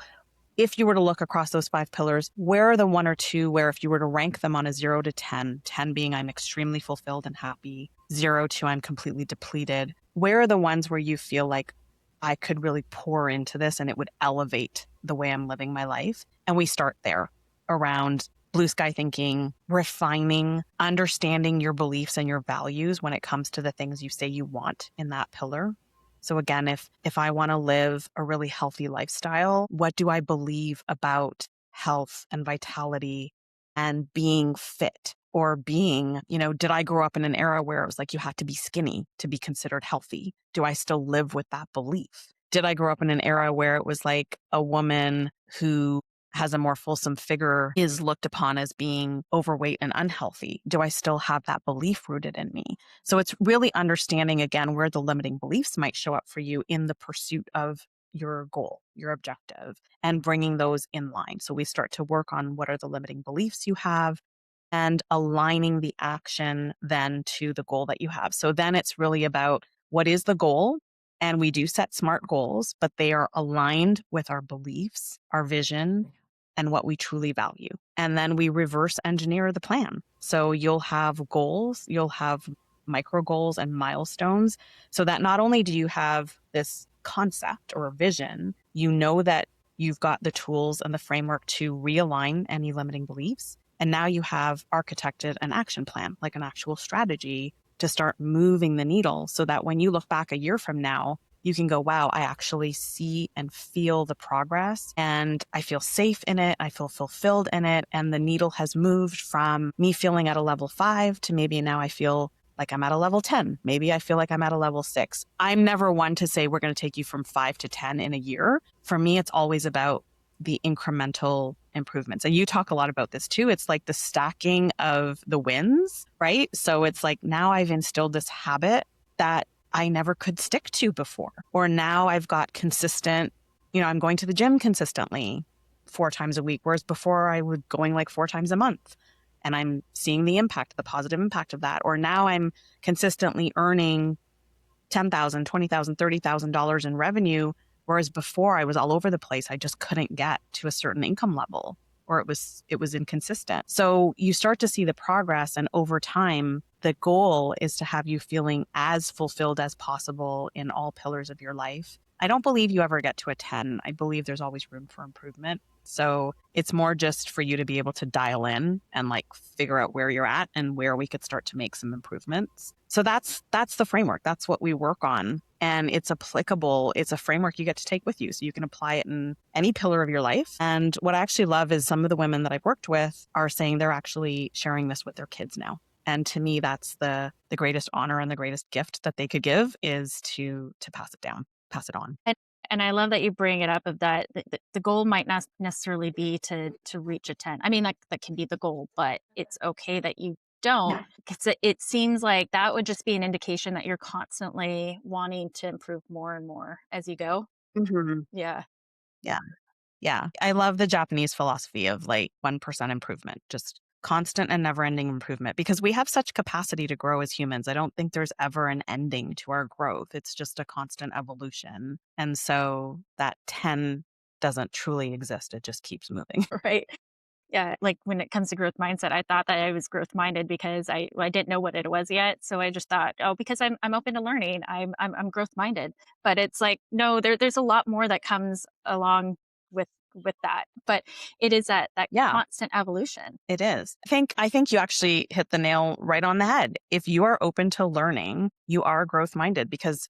If you were to look across those 5 pillars, where are the 1 or 2 where, if you were to rank them on a 0 to 10, 10 being I'm extremely fulfilled and happy, 0 to I'm completely depleted, where are the ones where you feel like I could really pour into this and it would elevate the way I'm living my life? And we start there, around blue sky thinking, refining, understanding your beliefs and your values when it comes to the things you say you want in that pillar. So again, if I want to live a really healthy lifestyle, what do I believe about health and vitality and being fit, or being, did I grow up in an era where it was like you had to be skinny to be considered healthy? Do I still live with that belief? Did I grow up in an era where it was like a woman who has a more fulsome figure is looked upon as being overweight and unhealthy? Do I still have that belief rooted in me? So it's really understanding, again, where the limiting beliefs might show up for you in the pursuit of your goal, your objective, and bringing those in line. So we start to work on what are the limiting beliefs you have and aligning the action then to the goal that you have. So then it's really about, what is the goal? And we do set SMART goals, but they are aligned with our beliefs, our vision, and what we truly value. And then we reverse engineer the plan. So you'll have goals, you'll have micro goals and milestones, so that not only do you have this concept or vision, you know that you've got the tools and the framework to realign any limiting beliefs. And now you have architected an action plan, like an actual strategy to start moving the needle, so that when you look back a year from now, you can go, wow, I actually see and feel the progress, and I feel safe in it. I feel fulfilled in it. And the needle has moved from me feeling at a level 5 to maybe now I feel like I'm at a level 10. Maybe I feel like I'm at a level 6. I'm never one to say we're going to take you from 5 to 10 in a year. For me, it's always about the incremental improvements. And you talk a lot about this too. It's like the stacking of the wins, right? So it's like, now I've instilled this habit that I never could stick to before. Or now I've got consistent, I'm going to the gym consistently 4 times a week, whereas before I was going like 4 times a month. And I'm seeing the impact, the positive impact of that. Or now I'm consistently earning $10,000, $20,000, $30,000 in revenue, whereas before I was all over the place. I just couldn't get to a certain income level, or it was inconsistent. So you start to see the progress, and over time, the goal is to have you feeling as fulfilled as possible in all pillars of your life. I don't believe you ever get to a 10. I believe there's always room for improvement. So it's more just for you to be able to dial in and like figure out where you're at and where we could start to make some improvements. So that's the framework. That's what we work on. And it's applicable. It's a framework you get to take with you. So you can apply it in any pillar of your life. And what I actually love is some of the women that I've worked with are saying they're actually sharing this with their kids now. And to me, that's the greatest honor and the greatest gift that they could give, is to pass it down, pass it on. And I love that you bring it up, of that the goal might not necessarily be to reach a 10. I mean, that can be the goal, but it's okay that you don't. Because it seems like that would just be an indication that you're constantly wanting to improve more and more as you go. Mm-hmm. Yeah. Yeah. Yeah. I love the Japanese philosophy of like 1% improvement, just constant and never ending improvement, because we have such capacity to grow as humans. I don't think there's ever an ending to our growth. It's just a constant evolution. And so that 10 doesn't truly exist. It just keeps moving. Right. Yeah, like when it comes to growth mindset, I thought that I was growth minded because I didn't know what it was yet. So I just thought, oh, because I'm open to learning, I'm growth minded. But it's like, no, there's a lot more that comes along with that. But it is that Yeah, constant evolution. it is. I think you actually hit the nail right on the head. If you are open to learning, you are growth minded because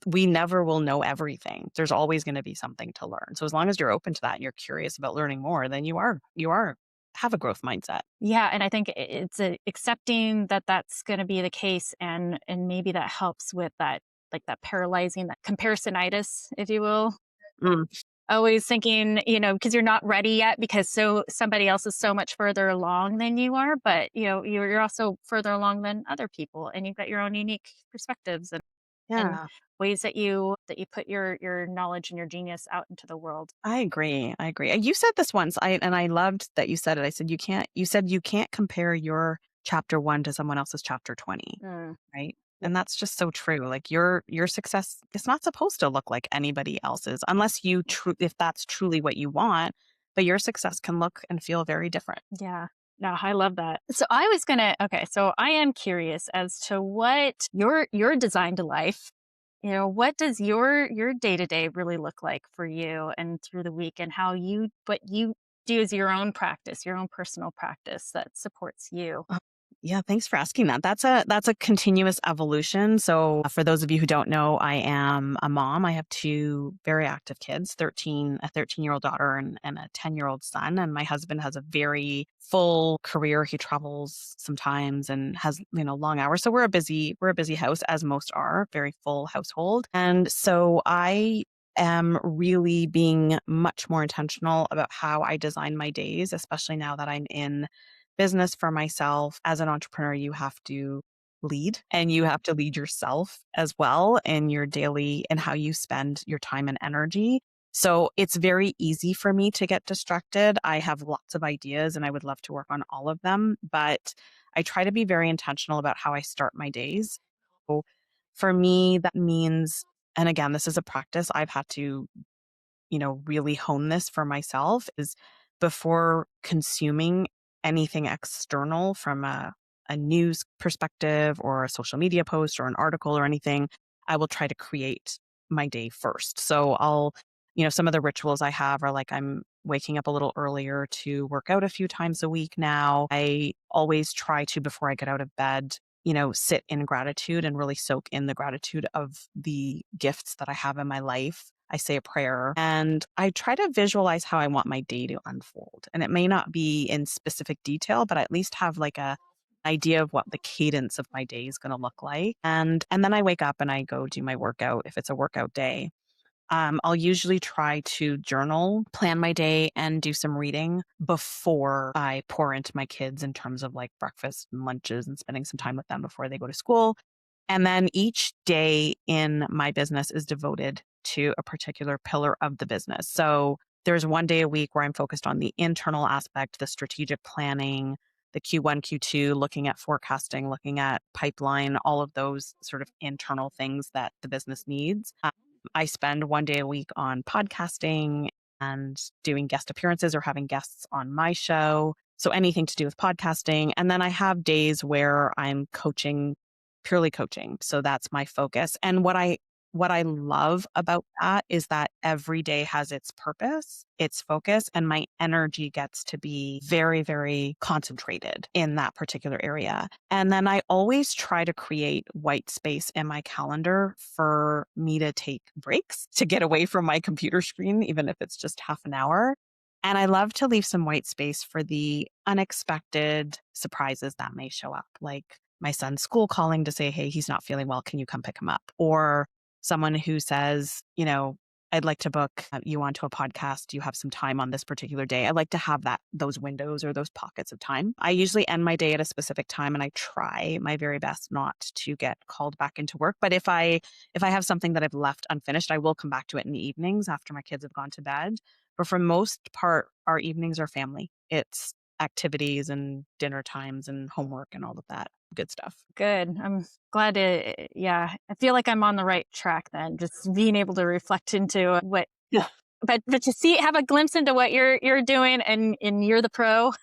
we never will know everything. There's always going to be something to learn. So as long as you're open to that and you're curious about learning more, then you are have a growth mindset. Yeah, and I think it's accepting that that's going to be the case, and maybe that helps with that, like that paralyzing, that comparisonitis, if you will. Mm, Always thinking, because you're not ready yet because somebody else is so much further along than you are, but you're also further along than other people, and you've got your own unique perspectives and yeah. ways that you put your knowledge and your genius out into the world. I agree. I agree. You said this once, and I loved that you said it. I said you said you can't compare your chapter 1 to someone else's chapter 20, Mm, right? yeah. And that's just so true. Like your success is not supposed to look like anybody else's unless if that's truly what you want, but your success can look and feel very different. Yeah. No, I love that. So I was gonna okay, so I am curious as to what your design to life, what does your day-to-day really look like for you and through the week, and how you what you do as your own practice, your own personal practice that supports you. Uh, Yeah, thanks for asking that. That's a continuous evolution. So, for those of you who don't know, I am a mom. I have two very active kids, a 13-year-old daughter and a 10-year-old son. And my husband has a very full career. He travels sometimes and has, long hours. So we're a busy house, as most are, very full household. And so I am really being much more intentional about how I design my days, especially now that I'm in business for myself. As an entrepreneur, you have to lead, and you have to lead yourself as well in your daily and how you spend your time and energy. So it's very easy for me to get distracted. I have lots of ideas and I would love to work on all of them, but I try to be very intentional about how I start my days. So for me, that means, and again, this is a practice I've had to really hone this for myself, is before consuming anything external from a news perspective or a social media post or an article or anything, I will try to create my day first. So some of the rituals I have are like I'm waking up a little earlier to work out a few times a week now. I always try to, before I get out of bed, sit in gratitude and really soak in the gratitude of the gifts that I have in my life. I say a prayer and I try to visualize how I want my day to unfold. And it may not be in specific detail, but I at least have like a idea of what the cadence of my day is going to look like. And then I wake up and I go do my workout if it's a workout day. I'll usually try to journal, plan my day, and do some reading before I pour into my kids in terms of like breakfast and lunches and spending some time with them before they go to school. And then each day in my business is devoted to a particular pillar of the business. So there's one day a week where I'm focused on the internal aspect, the strategic planning, the Q1, Q2, looking at forecasting, looking at pipeline, all of those sort of internal things that the business needs. I spend one day a week on podcasting and doing guest appearances or having guests on my show. So anything to do with podcasting. And then I have days where I'm coaching, purely coaching. So that's my focus. And what I love about that is that every day has its purpose, its focus, and my energy gets to be very, very concentrated in that particular area. And then I always try to create white space in my calendar for me to take breaks, to get away from my computer screen, even if it's just half an hour. And I love to leave some white space for the unexpected surprises that may show up, like my son's school calling to say, hey, he's not feeling well. Can you come pick him up? Or someone who says, I'd like to book you onto a podcast. Do you have some time on this particular day? I like to have those windows or those pockets of time. I usually end my day at a specific time and I try my very best not to get called back into work. But if I have something that I've left unfinished, I will come back to it in the evenings after my kids have gone to bed. But for most part, our evenings are family. It's activities and dinner times and homework and all of that good stuff. Good. I'm glad to, yeah, I feel like I'm on the right track then, just being able to reflect into what Yeah. but to have a glimpse into what you're doing, and you're the pro.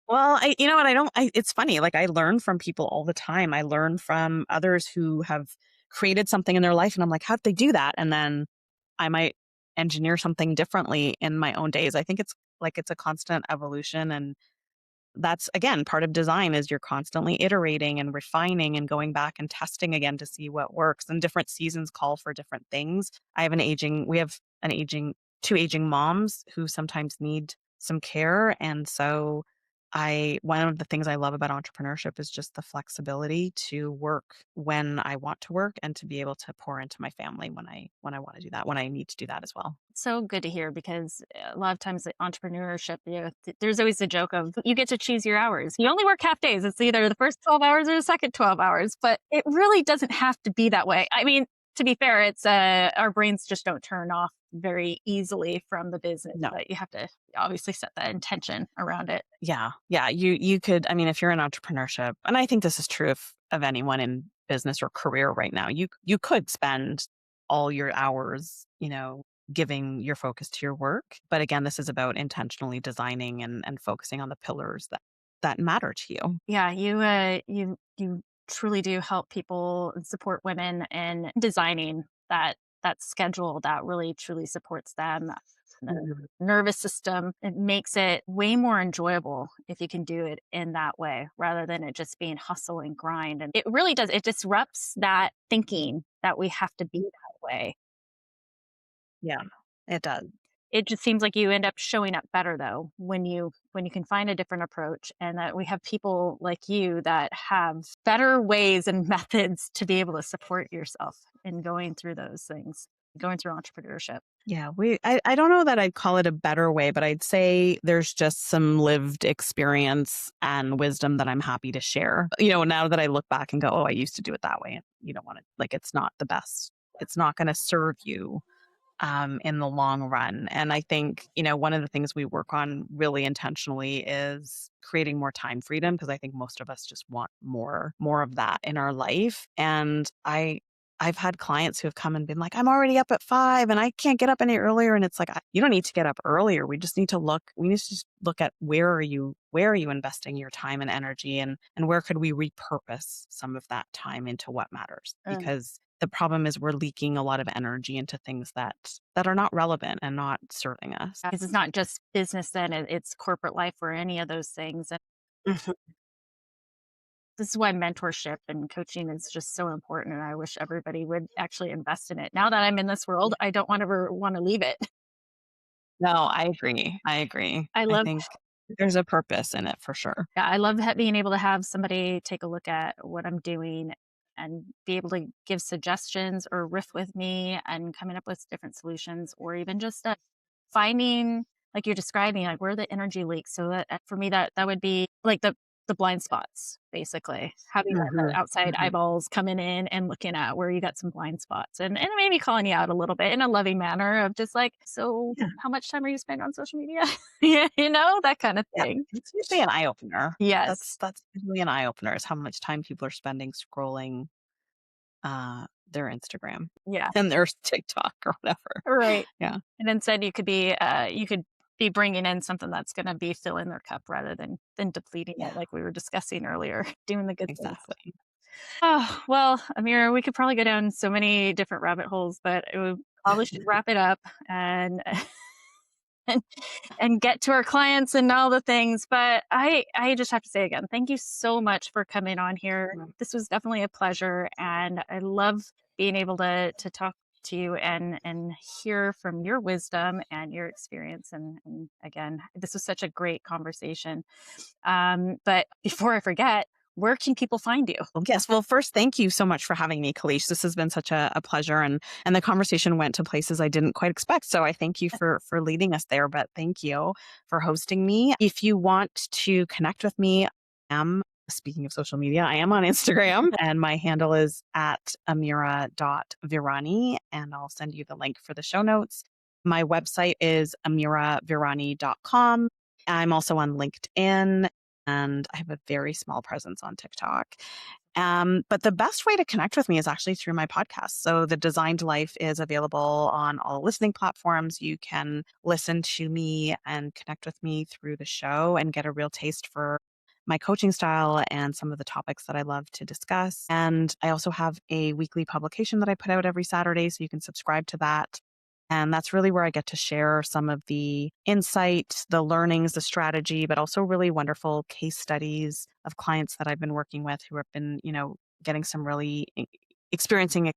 Well, you know what? it's funny. Like, I learn from people all the time. I learn from others who have created something in their life, and I'm like, how'd they do that? And then I might engineer something differently in my own days. I think it's a constant evolution, and that's, again, part of design is you're constantly iterating and refining and going back and testing again to see what works. And different seasons call for different things. We have two aging moms who sometimes need some care. And so one of the things I love about entrepreneurship is just the flexibility to work when I want to work and to be able to pour into my family when I want to do that, when I need to do that as well. So good to hear, because a lot of times the entrepreneurship, there's always the joke of you get to choose your hours. You only work half days. It's either the first 12 hours or the second 12 hours, but it really doesn't have to be that way. I mean, to be fair, it's our brains just don't turn off very easily from the business, No. but you have to obviously set that intention around it. Yeah. Yeah. You could, I mean, if you're in entrepreneurship, and I think this is true of anyone in business or career right now, you could spend all your hours, giving your focus to your work. But again, this is about intentionally designing and focusing on the pillars that matter to you. Yeah, you truly do help people and support women in designing that schedule that really truly supports them. The Mhm. nervous system, it makes it way more enjoyable if you can do it in that way rather than it just being hustle and grind. And it really does, it disrupts that thinking that we have to be that way. Yeah, it does. It just seems like you end up showing up better though when you can find a different approach, and that we have people like you that have better ways and methods to be able to support yourself in going through those things, going through entrepreneurship. Yeah, I don't know that I'd call it a better way, but I'd say there's just some lived experience and wisdom that I'm happy to share. Now that I look back and go, oh, I used to do it that way. And you don't want to, like, it's not the best. It's not going to serve you in the long run. And I think, one of the things we work on really intentionally is creating more time freedom, because I think most of us just want more of that in our life. And I've had clients who have come and been like, I'm already up at 5 and I can't get up any earlier. And it's like, you don't need to get up earlier. We need to just look at where are you investing your time and energy, and where could we repurpose some of that time into what matters? Because the problem is we're leaking a lot of energy into things that are not relevant and not serving us. Because it's not just business then, it's corporate life or any of those things. And Mhm. this is why mentorship and coaching is just so important. And I wish everybody would actually invest in it. Now that I'm in this world, I don't ever want to leave it. No, I agree. I agree. I I love think there's a purpose in it for sure. Yeah, I love being able to have somebody take a look at what I'm doing and be able to give suggestions or riff with me and coming up with different solutions, or even just finding, like you're describing, like where the energy leaks. So that for me, that would be like the blind spots, basically having the Mhm, outside mhm. eyeballs coming in and looking at where you got some blind spots, and maybe calling you out a little bit in a loving manner of just like, so Yeah, how much time are you spending on social media? Yeah, that kind of yeah. thing. It's usually an eye opener. Yes. That's usually an eye opener, is how much time people are spending scrolling their Instagram Yeah. and their TikTok or whatever. Right. Yeah, And instead you could be bringing in something that's gonna be filling their cup rather than depleting yeah, it like we were discussing earlier, doing the good things. exactly. Oh, well, Amira, we could probably go down so many different rabbit holes, but we probably should wrap it up and and and get to our clients and all the things. But I just have to say again, thank you so much for coming on here. This was definitely a pleasure, and I love being able to talk to you and hear from your wisdom and your experience. And again, this was such a great conversation. But before I forget, where can people find you? Well, yes. Well, first, thank you so much for having me, Kalish. This has been such a pleasure, and the conversation went to places I didn't quite expect. So I thank you for leading us there. But thank you for hosting me. If you want to connect with me, I am, speaking of social media, I am on Instagram, and my handle is at Ameera.Virani, and I'll send you the link for the show notes. My website is AmeeraVirani.com. I'm also on LinkedIn, and I have a very small presence on TikTok. But the best way to connect with me is actually through my podcast. So the Designed Life is available on all listening platforms. You can listen to me and connect with me through the show and get a real taste for my coaching style and some of the topics that I love to discuss. And I also have a weekly publication that I put out every Saturday, so you can subscribe to that. And that's really where I get to share some of the insight, the learnings, the strategy, but also really wonderful case studies of clients that I've been working with who have been, getting some really experiencing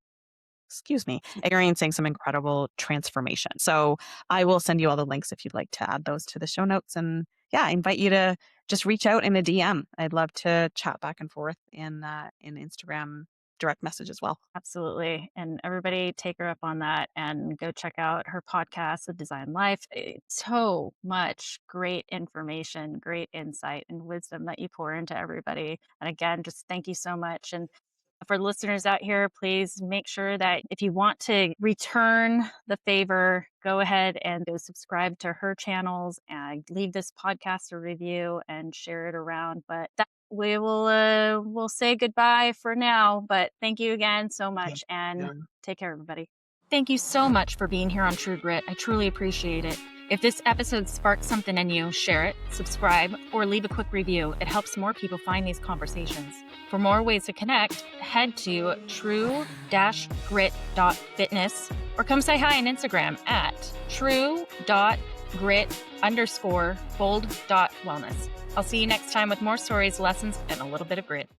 experiencing some incredible transformation. So I will send you all the links if you'd like to add those to the show notes. And yeah, I invite you to just reach out in a DM. I'd love to chat back and forth in Instagram direct message as well. Absolutely. And everybody take her up on that and go check out her podcast, The Design Life. It's so much great information, great insight and wisdom that you pour into everybody. And again, just thank you so much. And for listeners out here, please make sure that if you want to return the favor, go ahead and go subscribe to her channels and leave this podcast a review and share it around. But that we will we'll say goodbye for now. But thank you again so much and take care, everybody. Thank you so much for being here on True Grit. I truly appreciate it. If this episode sparked something in you, share it, subscribe, or leave a quick review. It helps more people find these conversations. For more ways to connect, head to true-grit.fitness or come say hi on Instagram at true.grit_bold.wellness. I'll see you next time with more stories, lessons, and a little bit of grit.